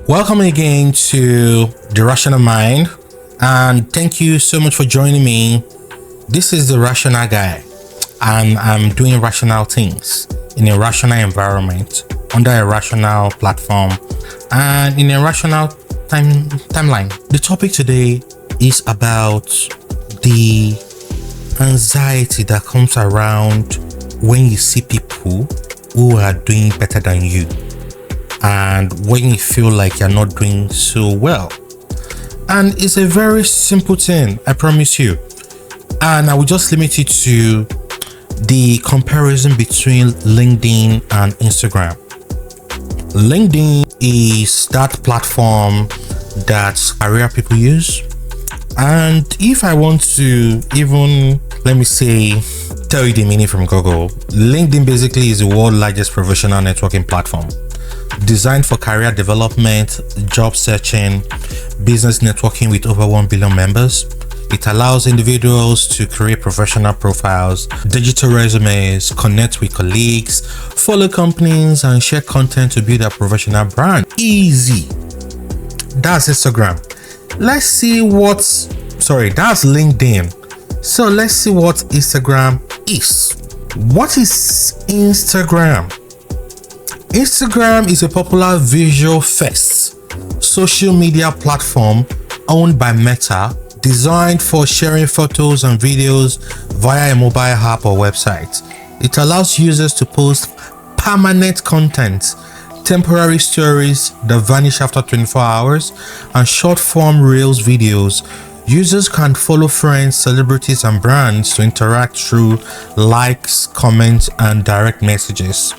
Welcome again to The Rational Mind, and thank you so much for joining me. This is the Rational Guy, and I'm doing rational things in a rational environment, under a rational platform, and in a rational timeline. The topic today is about the anxiety that comes around when you see people who are doing better than you, and when you feel like you're not doing so well. And it's a very simple thing, I promise you. And I will just limit it to the comparison between LinkedIn and Instagram. LinkedIn is that platform that career people use. And if I want to even, tell you the meaning from Google, LinkedIn basically is the world's largest professional networking platform, designed for career development, job searching, business networking with over 1 billion members. It allows individuals to create professional profiles, digital resumes, connect with colleagues, follow companies, and share content to build a professional brand. Easy. That's Instagram. That's LinkedIn. So let's see what Instagram is. What is Instagram? Instagram is a popular visual first social media platform owned by Meta, designed for sharing photos and videos via a mobile app or website. It allows users to post permanent content, temporary stories that vanish after 24 hours, and short-form Reels videos. Users can follow friends, celebrities, and brands to interact through likes, comments, and direct messages.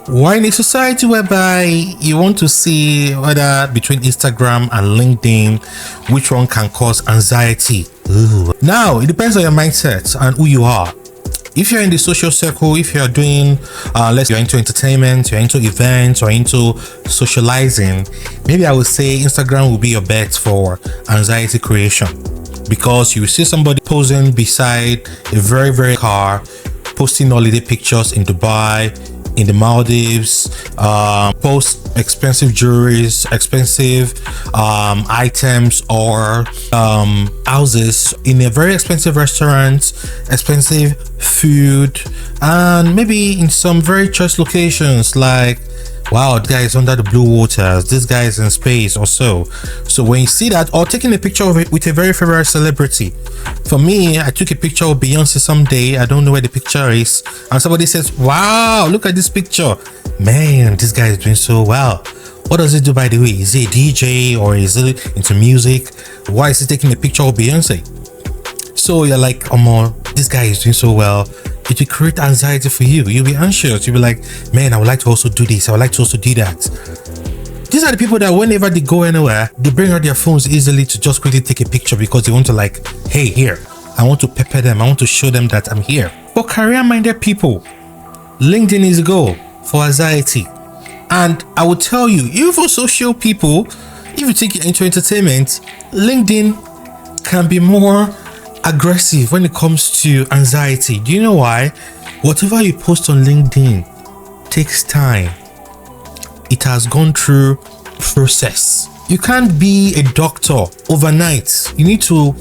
We're in a society whereby you want to see whether between Instagram and LinkedIn, which one can cause anxiety. Ooh. Now, it depends on your mindset and who you are. If you're in the social circle, if you're doing, you're into entertainment, you're into events, or into socializing, maybe I would say Instagram will be your bet for anxiety creation, because you see somebody posing beside a very car, posting holiday pictures in Dubai, in the Maldives, post expensive jewelries, expensive items, or houses in a very expensive restaurant, expensive food, and maybe in some very choice locations like, wow, this guy is under the blue waters, this guy is in space or so. So when you see that, or taking a picture of it with a very favorite celebrity. For me, I took a picture of Beyonce someday, I don't know where the picture is, and somebody says, wow, look at this picture. Man, this guy is doing so well. What does he do, by the way? Is he a DJ or is he into music? Why is he taking a picture of Beyonce? So you're like, this guy is doing so well. It will create anxiety for you. You'll be anxious. You'll be like, man, I would like to also do this. I would like to also do that. These are the people that whenever they go anywhere, they bring out their phones easily to just quickly take a picture because they want to hey, here. I want to pepper them. I want to show them that I'm here. For career-minded people, LinkedIn is a goal for anxiety. And I will tell you, even for social people, if you take it into entertainment, LinkedIn can be more aggressive when it comes to anxiety. Do you know why? Whatever you post on LinkedIn takes time. It has gone through process. You can't be a doctor overnight. You need to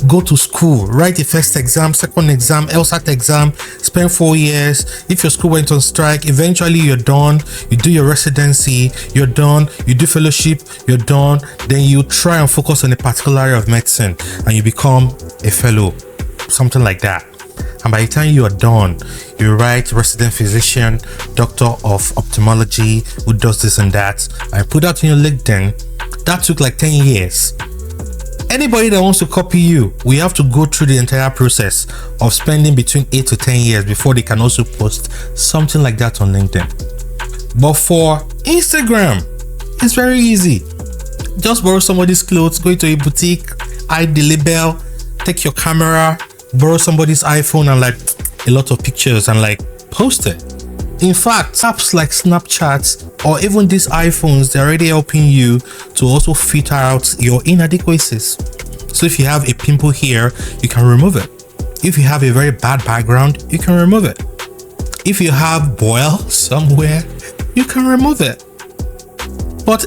go to school, write the first exam, second exam, LSAT exam, spend 4 years. If your school went on strike, eventually you're done. You do your residency, you're done. You do fellowship, you're done. Then you try and focus on a particular area of medicine and you become a fellow, something like that. And by the time you are done, you write resident physician, doctor of ophthalmology, who does this and that, and put that on your LinkedIn. That took like 10 years. Anybody that wants to copy you, we have to go through the entire process of spending between 8 to 10 years before they can also post something like that on LinkedIn. But for Instagram, it's very easy. Just borrow somebody's clothes, go into a boutique, hide the label, take your camera, borrow somebody's iPhone and a lot of pictures and post it. In fact, apps like Snapchat or even these iPhones, they're already helping you to also filter out your inadequacies. So if you have a pimple here, you can remove it. If you have a very bad background, you can remove it. If you have boil somewhere, you can remove it. But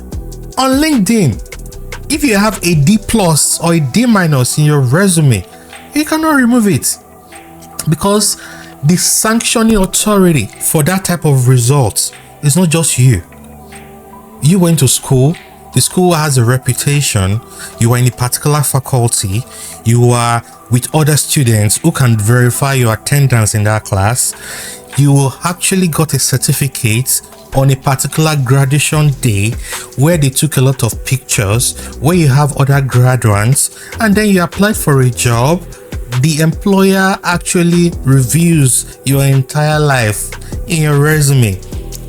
On LinkedIn, if you have a D plus or a D minus in your resume, you cannot remove it, because the sanctioning authority for that type of results is not just you. You went to school, the school has a reputation, you are in a particular faculty, you are with other students who can verify your attendance in that class, you actually got a certificate on a particular graduation day where they took a lot of pictures, where you have other graduates, and then you applied for a job. The employer actually reviews your entire life in your resume,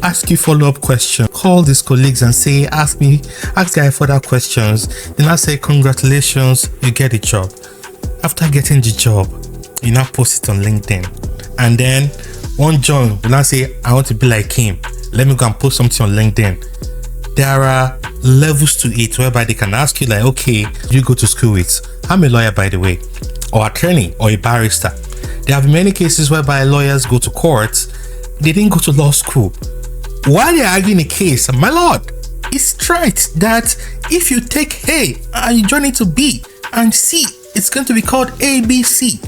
ask you follow-up questions, call these colleagues and say, ask guy further questions. Then I say, congratulations, you get the job. After getting the job, you now post it on LinkedIn, and then one John will now say, I want to be like him, let me go and post something on LinkedIn. There are levels to it whereby they can ask you like, okay, you go to school with, I'm a lawyer by the way, or attorney, or a barrister. There have been many cases whereby lawyers go to court, they didn't go to law school. While they're arguing a case, my lord, it's right that if you take A and you join it to B and C, it's going to be called ABC.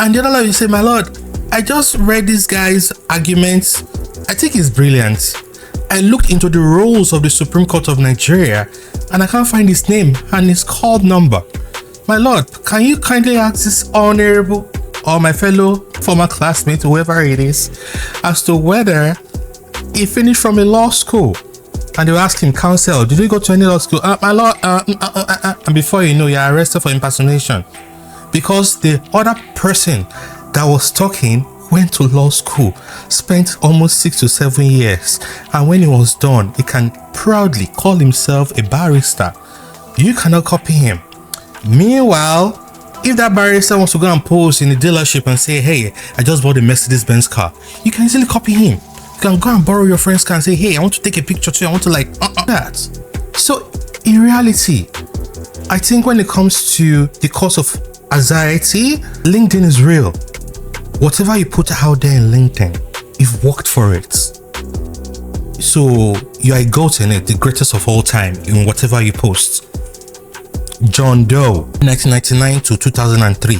And the other lawyer will say, my lord, I just read this guy's arguments, I think it's brilliant. I looked into the rules of the Supreme Court of Nigeria and I can't find his name and his call number. My lord, can you kindly ask this honorable or my fellow former classmate, whoever it is, as to whether he finished from a law school? And they will ask him, counsel, did you go to any law school? My lord, and before you know, you're arrested for impersonation, because the other person that was talking went to law school, spent almost 6 to 7 years, and when he was done, he can proudly call himself a barrister. You cannot copy him. Meanwhile, if that barrister wants to go and pose in the dealership and say, hey, I just bought a Mercedes-Benz car, you can easily copy him. You can go and borrow your friend's car and say, hey, I want to take a picture too, I want to like that. So in reality, I think when it comes to the cause of anxiety, LinkedIn is real. Whatever you put out there in LinkedIn, you've worked for it. So you are a goat in it, the greatest of all time in whatever you post. John Doe, 1999 to 2003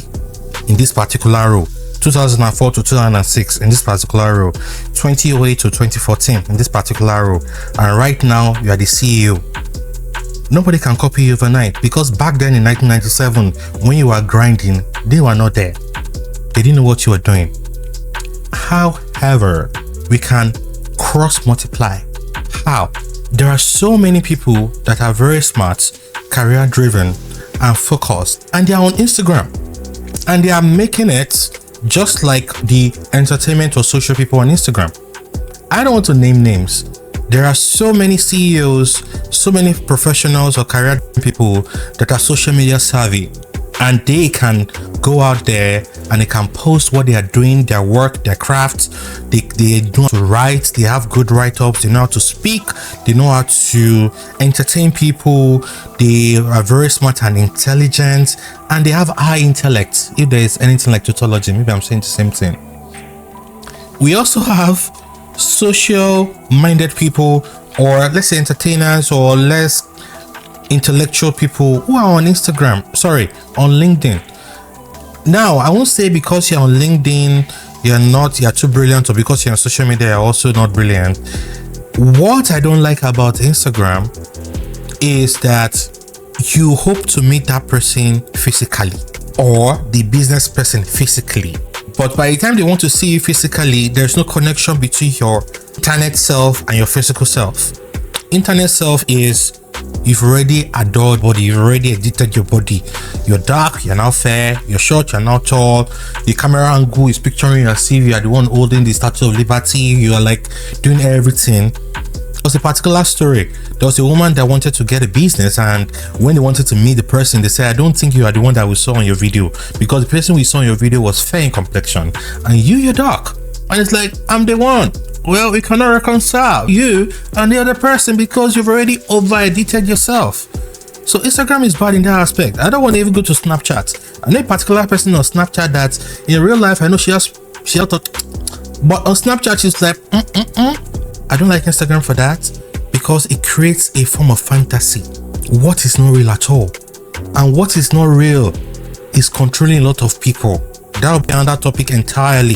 in this particular row, 2004 to 2006 in this particular row, 2008 to 2014 in this particular row, and right now you are the CEO. Nobody can copy you overnight, because back then in 1997 when you were grinding, they were not there. They didn't know what you were doing. However, we can cross multiply. How? There are so many people that are very smart, career driven and focused, and they are on Instagram, and they are making it just like the entertainment or social people on Instagram. I don't want to name names. There are so many CEOs, so many professionals or career people that are social media savvy, and they can go out there and they can post what they are doing, their work, their craft. They know how to write, they have good write-ups, they know how to speak, they know how to entertain people, they are very smart and intelligent, and they have high intellect. If there is anything like tautology, maybe I'm saying the same thing. We also have social-minded people, or let's say entertainers, or less intellectual people who are on on LinkedIn. Now, I won't say because you're on LinkedIn, you're too brilliant, or because you're on social media, you're also not brilliant. What I don't like about Instagram is that you hope to meet that person physically, or the business person physically. But by the time they want to see you physically, there's no connection between your internet self and your physical self. Internet self is, you've already adored body, you've already edited your body. You're dark, you're now fair, you're short, you're now tall. The camera angle is picturing as if you are the one holding the Statue of Liberty. You are like doing everything. There was a particular story. There was a woman that wanted to get a business, and when they wanted to meet the person, they said, I don't think you are the one that we saw on your video, because the person we saw in your video was fair in complexion and you're dark. And it's like, I'm the one. Well, we cannot reconcile you and the other person because you've already over-edited yourself. So Instagram is bad in that aspect. I don't want to even go to Snapchat. I know a particular person on Snapchat that in real life, I know she has thought, but on Snapchat she's like, I don't like Instagram for that, because it creates a form of fantasy. What is not real at all, and what is not real is controlling a lot of people. That will be another topic entirely.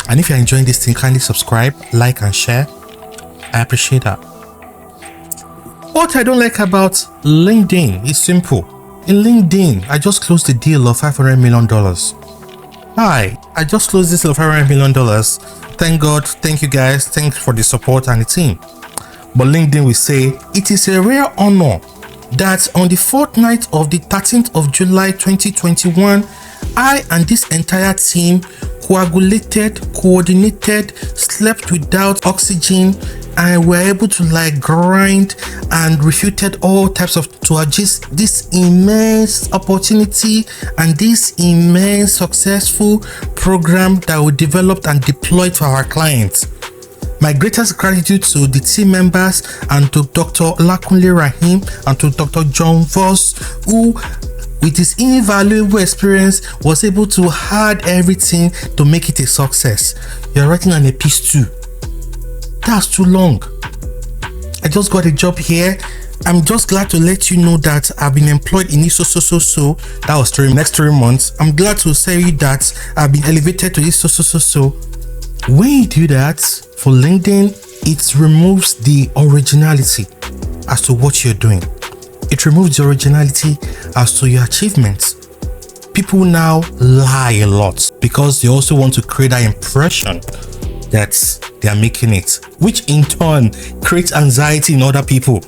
And if you're enjoying this thing, kindly subscribe, like and share. I appreciate that. What I don't like about LinkedIn is simple. In LinkedIn, I just closed the deal of $500 million. Hi, I just closed this deal of $500 million. Thank God, thank you guys, thanks for the support and the team. But LinkedIn will say, it is a rare honor that on the fortnight of the 13th of July 2021, I and this entire team coagulated, coordinated, slept without oxygen, and were able to grind and refuted all types of to achieve this immense opportunity and this immense successful program that we developed and deployed for our clients. My greatest gratitude to the team members and to Dr. Olakunle Rahim and to Dr. John Voss, who with his invaluable experience was able to add everything to make it a success. You're writing an epic too. That's too long. I just got a job here. I'm just glad to let you know that I've been employed in this so. That was next 3 months. I'm glad to say that I've been elevated to this so. When you do that for LinkedIn, it removes the originality as to what you're doing. It removes the originality as to your achievements. People now lie a lot because they also want to create that impression that they are making it, which in turn creates anxiety in other people.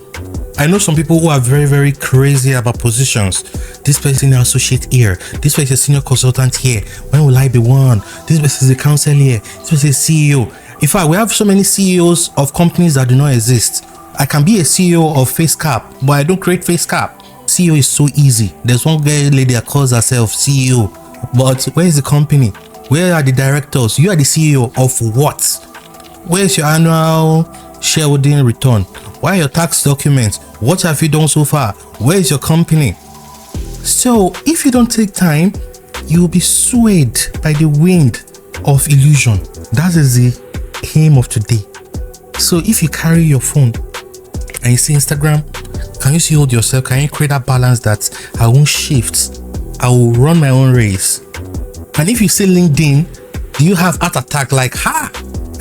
I know some people who are very, very crazy about positions. This person is an associate here. This person is a senior consultant here. When will I be one? This person is a counsel here. This person is a CEO. In fact, we have so many CEOs of companies that do not exist. I can be a CEO of FaceCap, but I don't create FaceCap. CEO is so easy. There's one lady that calls herself CEO, but where is the company? Where are the directors? You are the CEO of what? Where's your annual shareholding return? Where are your tax documents? What have you done so far? Where is your company? So if you don't take time, you'll be swayed by the wind of illusion. That is the aim of today. So if you carry your phone and you see Instagram, can you see hold yourself? Can you create that balance that I won't shift? I will run my own race. And if you see LinkedIn, do you have heart attack like,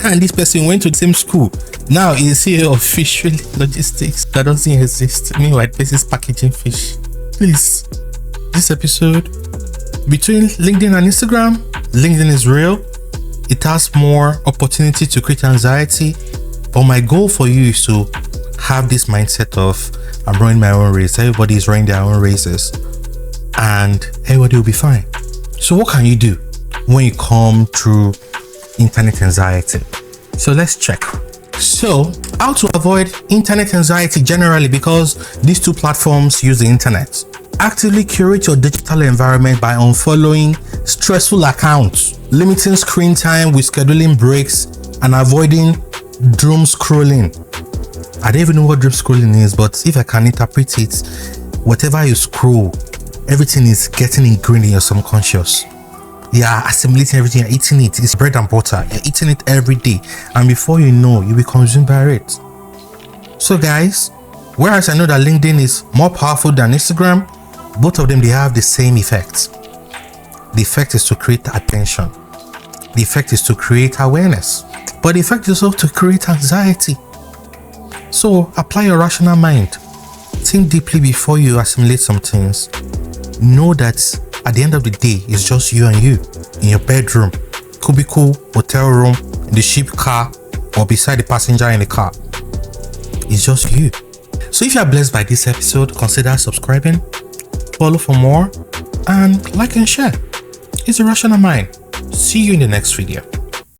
and this person went to the same school? Now he's CEO of Fish Logistics that doesn't exist. Meanwhile, this is packaging fish. Please, this episode between LinkedIn and Instagram, LinkedIn is real. It has more opportunity to create anxiety. But my goal for you is to have this mindset of I'm running my own race. Everybody is running their own races, and everybody will be fine. So what can you do when you come through internet anxiety? So let's check. So how to avoid internet anxiety generally, because these two platforms use the internet. Actively curate your digital environment by unfollowing stressful accounts, limiting screen time with scheduling breaks, and avoiding doom scrolling. I don't even know what doom scrolling is, but if I can interpret it, whatever you scroll, everything is getting ingrained in your subconscious. You are assimilating everything, you're eating it. It's bread and butter. You're eating it every day. And before you know, you'll be consumed by it. So guys, whereas I know that LinkedIn is more powerful than Instagram, both of them, they have the same effect. The effect is to create attention. The effect is to create awareness. But the effect is also to create anxiety. So apply your rational mind. Think deeply before you assimilate some things. Know that at the end of the day, it's just you and you in your bedroom, cubicle, hotel room, in the ship car, or beside the passenger in the car. It's just you. So if you are blessed by this episode, consider subscribing, follow for more, and like and share. It's a rational mind. See you in the next video.